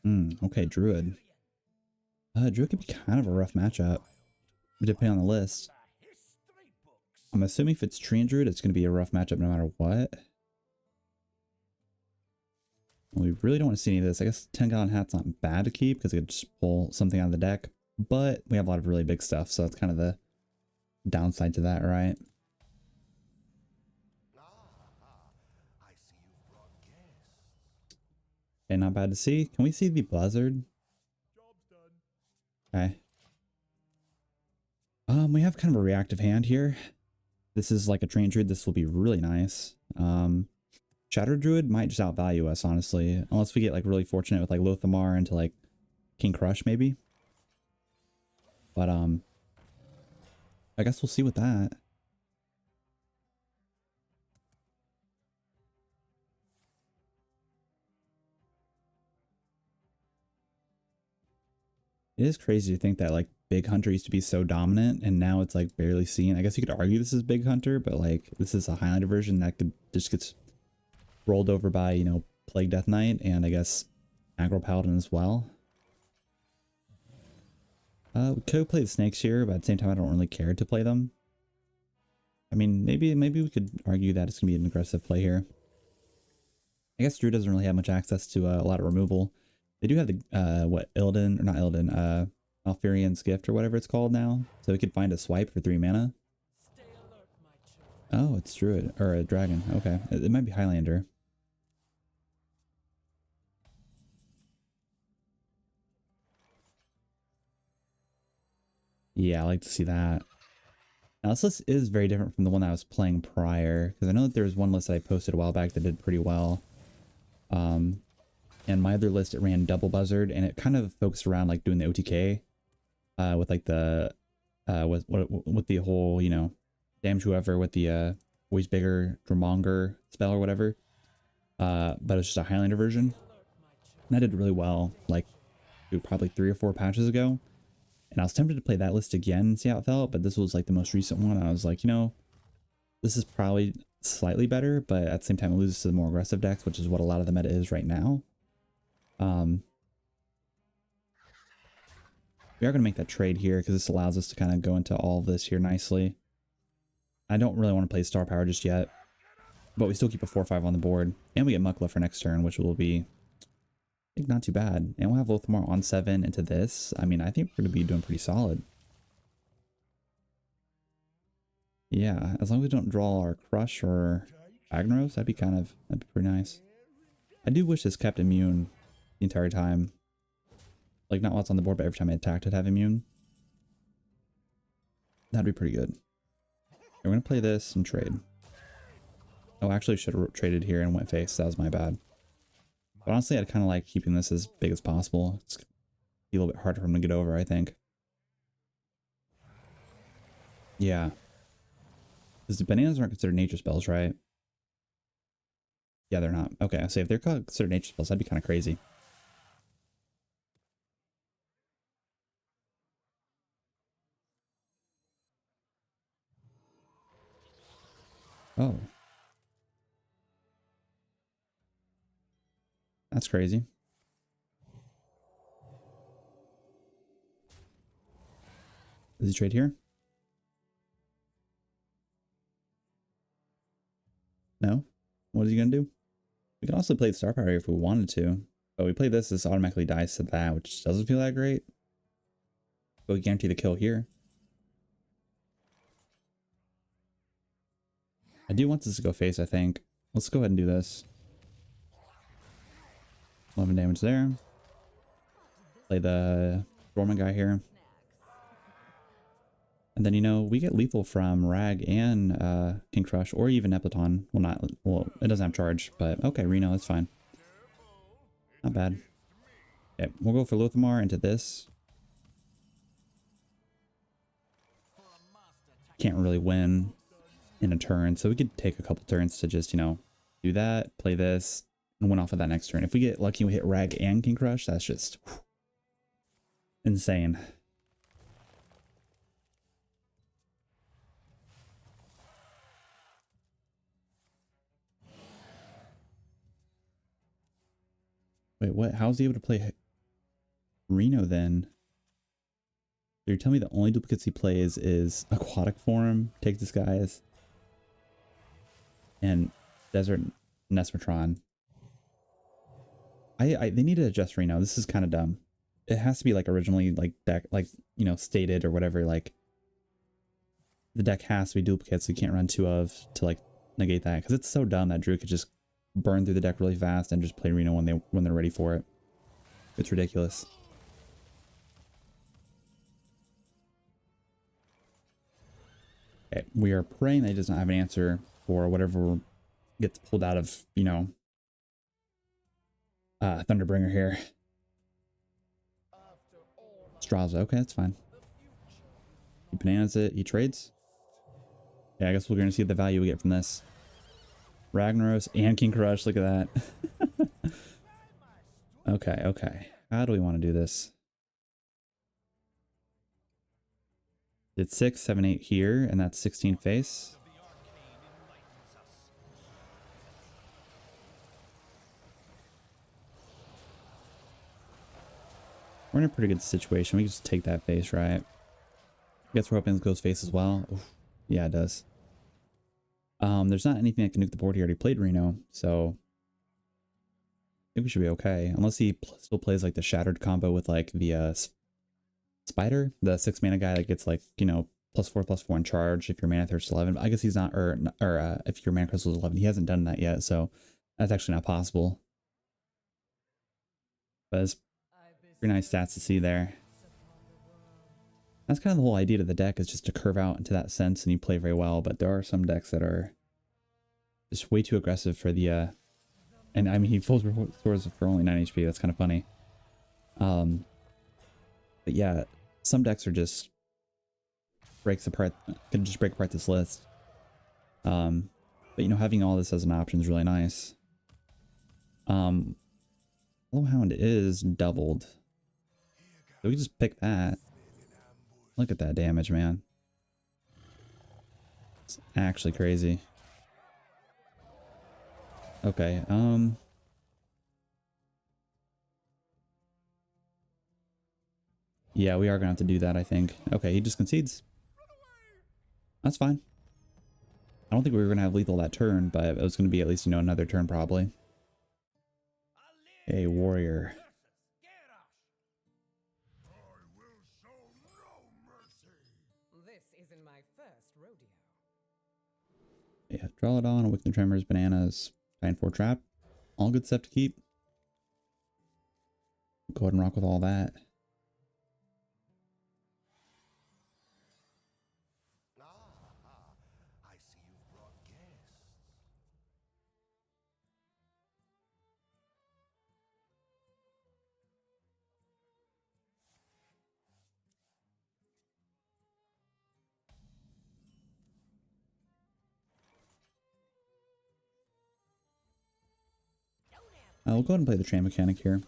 Okay, Druid. Druid could be kind of a rough matchup, depending on the list. I'm assuming if it's Tree and Druid, it's going to be a rough matchup no matter what. We really don't want to see any of this. I guess 10-gallon hat's not bad to keep because it could just pull something out of the deck. But we have a lot of really big stuff, so that's kind of the downside to that, right? Okay, not bad to see. Can we see the Buzzard? Okay. We have kind of a reactive hand here. This is like a train druid. This will be really nice. Shadow Druid might just outvalue us, honestly. Unless we get like really fortunate with like Lothamar into like King Crush, maybe. But I guess we'll see with that. It is crazy to think that like Big Hunter used to be so dominant and now it's like barely seen. I guess you could argue this is Big Hunter, but like this is a Highlander version that could just gets rolled over by, you know, Plague Death Knight and I guess Aggro Paladin as well. We could play the snakes here, but at the same time I don't really care to play them. I mean, maybe we could argue that it's gonna be an aggressive play here. I guess Drew doesn't really have much access to a lot of removal. They do have the what, Illidan, or not Illidan, Malfurion's Gift or whatever it's called now. So we could find a swipe for 3 mana. Oh, it's Druid or a dragon. Okay, it might be Highlander. Yeah, I like to see that. Now this list is very different from the one that I was playing prior, because I know that there was one list that I posted a while back that did pretty well. And my other list, it ran double Buzzard, and it kind of focused around like doing the OTK, with like the, with the whole, you know, damage whoever with the always bigger Drumonger spell or whatever. But it's just a Highlander version. And that did really well, like probably 3 or 4 patches ago. And I was tempted to play that list again and see how it felt, but this was like the most recent one. I was like, you know, this is probably slightly better, but at the same time it loses to the more aggressive decks, which is what a lot of the meta is right now. We are going to make that trade here because this allows us to kind of go into all of this here nicely. I don't really want to play Star Power just yet, but we still keep a 4/5 on the board, and we get Muckla for next turn, which will be, I think, not too bad. And we'll have Lothamar on 7 into this. I mean, I think we're going to be doing pretty solid. Yeah, as long as we don't draw our Crush or Agnos, that'd be pretty nice. I do wish this kept immune the entire time. Like, not what's on the board, but every time I attacked it'd have immune. That'd be pretty good. We're going to play this and trade. Oh, actually should have traded here and went face. That was my bad. But honestly, I'd kind of like keeping this as big as possible. It's a little bit harder for him to get over, I think. Yeah. Because the bananas aren't considered nature spells, right? Yeah, they're not. Okay, so if they're considered nature spells, that'd be kind of crazy. Oh. That's crazy. Does he trade here? No? What is he going to do? We can also play the Star Power here if we wanted to. But we play this automatically dies to that, which doesn't feel that great. But we guarantee the kill here. I do want this to go face, I think. Let's go ahead and do this. 11 damage there. Play the Dormant guy here. And then, you know, we get lethal from Rag and King Crush, or even Epleton. Well, it doesn't have charge, but okay, Reno, that's fine. Not bad. Okay, we'll go for Lothamar into this. Can't really win in a turn, so we could take a couple turns to just, you know, do that, play this, and win off of that next turn. If we get lucky and we hit Rag and King Crush, that's just insane. Wait, what? How's he able to play Reno then. So you're telling me the only duplicates he plays is Aquatic Form, Take Disguise, and Desert Nesmatron. They need to adjust Reno. This is kind of dumb. It has to be like originally like deck, like, you know, stated or whatever. Like the deck has to be duplicates, so you can't run two of to like negate that, because it's so dumb that Drew could just burn through the deck really fast and just play Reno when they're ready for it. It's ridiculous. Okay, we are praying that he doesn't have an answer for whatever gets pulled out of, you know, Thunderbringer here. Straza, okay, that's fine. He bananas it, he trades. Yeah, I guess we're gonna see the value we get from this. Ragnaros and King Crush, look at that. Okay. How do we want to do this? It's 6, 7, 8 here, and that's 16 face. We're in a pretty good situation. We can just take that face, right? I guess we're hoping this goes face as well. Oof. Yeah, it does. There's not anything that can nuke the board. He already played Reno, so I think we should be okay. Unless he still plays like the Shattered combo with like the Spider, the 6 mana guy that gets like, you know, +4/+4 in charge if your mana thirst 11. I guess he's not, or if your mana crystal is 11, he hasn't done that yet, so that's actually not possible. But it's pretty nice stats to see there. That's kind of the whole idea of the deck, is just to curve out into that sense, and you play very well. But there are some decks that are just way too aggressive for the and I mean, he full restores for only 9 HP. That's kind of funny. But yeah, some decks are just can just break apart this list. But you know, having all this as an option is really nice. Hound is doubled, so we can just pick that. Look at that damage, man. It's actually crazy. Okay, yeah, we are gonna have to do that, I think. Okay, he just concedes. That's fine. I don't think we were gonna have lethal that turn, but it was gonna be at least, you know, another turn probably. Hey, warrior. Yeah, draw it on, awaken the Tremors, bananas, Titanforged Trap. All good stuff to keep. Go ahead and rock with all that. I see you've brought guests. We'll go ahead and play the Tram Mechanic here.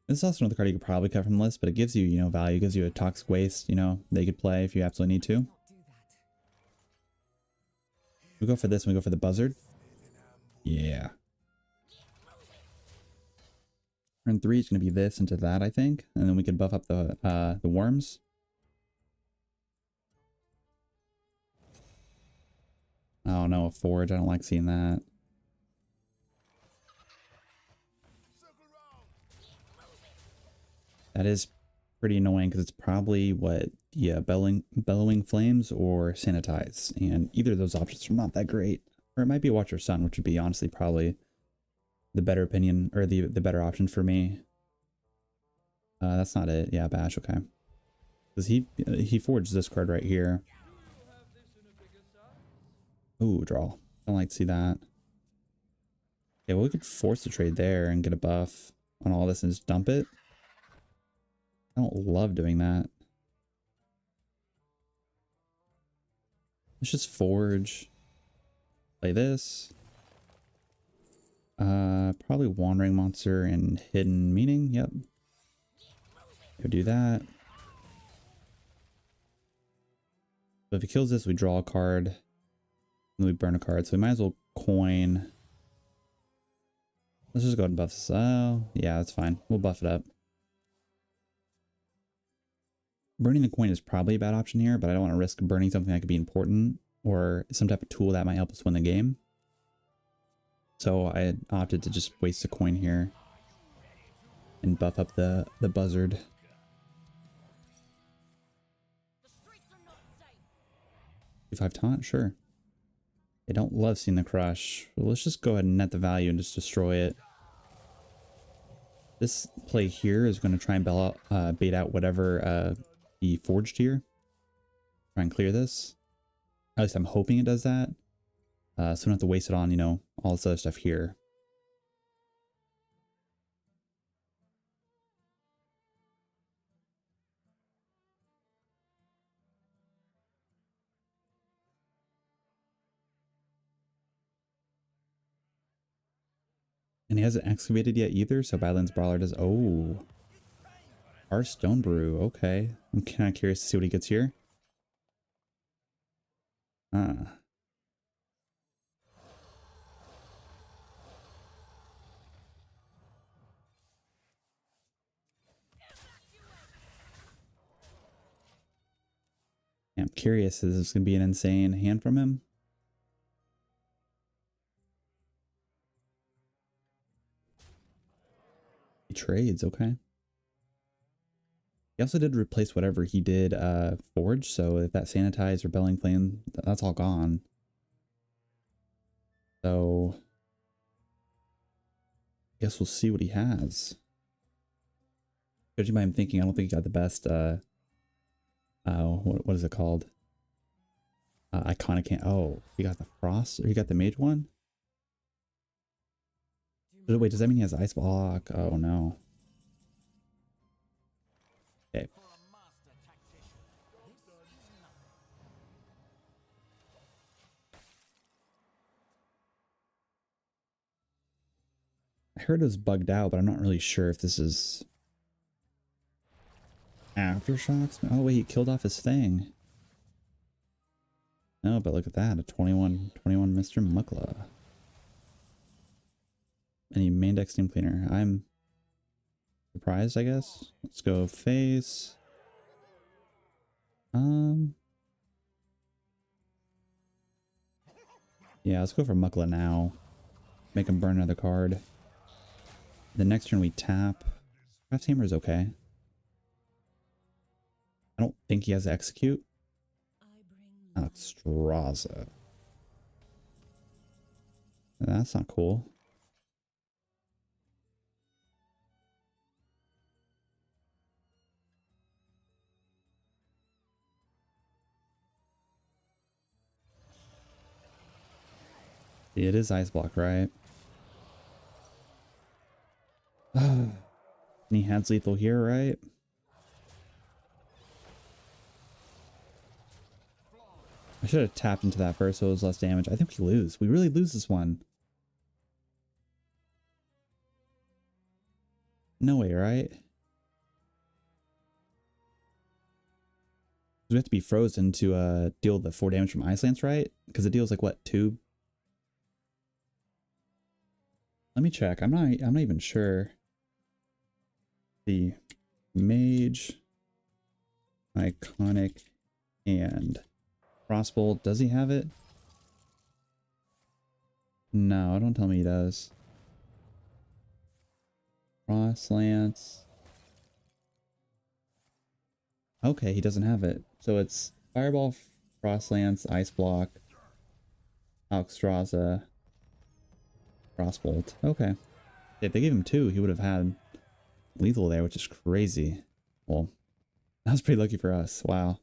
This is also another card you could probably cut from the list, but it gives you, you know, value. It gives you a Toxic Waste, you know, that you could play if you absolutely need to. We go for this and we go for the Buzzard. Yeah. Turn 3 is going to be this into that, I think. And then we can buff up the worms. Oh no, a Forge. I don't like seeing that. That is pretty annoying because it's probably what, yeah, Bellowing Flames or Sanitize. And either of those options are not that great. Or it might be Watcher Sun, which would be honestly probably the better opinion, or the better option for me. That's not it. Yeah, Bash, okay. Because he forged this card right here. Ooh, draw. Don't like to see that. Yeah, well, we could force the trade there and get a buff on all this and just dump it. I don't love doing that. Let's just forge. Play this. Probably Wandering Monster and Hidden Meaning. Yep. Go do that. So if he kills this, we draw a card. And then we burn a card. So we might as well coin. Let's just go ahead and buff this. Oh, yeah, that's fine. We'll buff it up. Burning the coin is probably a bad option here, but I don't want to risk burning something that could be important or some type of tool that might help us win the game. So I opted to just waste a coin here and buff up the Buzzard. 5 taunt, sure. I don't love seeing the crush. Well, let's just go ahead and net the value and just destroy it. This play here is going to try and bait out whatever he forged here. Try and clear this. At least I'm hoping it does that. So I don't have to waste it on, you know, all this other stuff here. And he hasn't excavated yet either, so Badlands Brawler does... Oh. Hearthstone Brew, okay. I'm kind of curious to see what he gets here. Ah. Yeah, I'm curious, is this going to be an insane hand from him? He trades, okay. He also did replace whatever he did forge, so if that sanitize or belling flame, that's all gone. So I guess we'll see what he has. Judging by him thinking, I don't think he got the best what is it called? Iconic hand. Oh, he got the frost, or he got the mage one? Wait, does that mean he has ice block? Oh no. Okay. I heard it was bugged out, but I'm not really sure if this is aftershocks. Oh wait, he killed off his thing. No, but look at that, a 21 Mr. Mukla. Any main deck steam cleaner. I'm surprised, I guess. Let's go face. Yeah, let's go for Mukla now. Make him burn another card. The next turn we tap. Craft Hammer is okay. I don't think he has to execute. Alexstrasza. That's not cool. It is ice block, right? And he has lethal here, right? I should have tapped into that first so it was less damage. I think we lose. We really lose this one. No way, right? We have to be frozen to deal the 4 damage from Ice Lance, right? Because it deals like what, 2? Let me check. I'm not even sure. The mage, iconic, and crossbow. Does he have it? No, don't tell me he does. Cross lance. Okay, he doesn't have it. So it's fireball, cross lance, ice block, Alexstrasza, crossbolt. Okay. If they gave him 2, he would have had lethal there, which is crazy. Well, that was pretty lucky for us. Wow.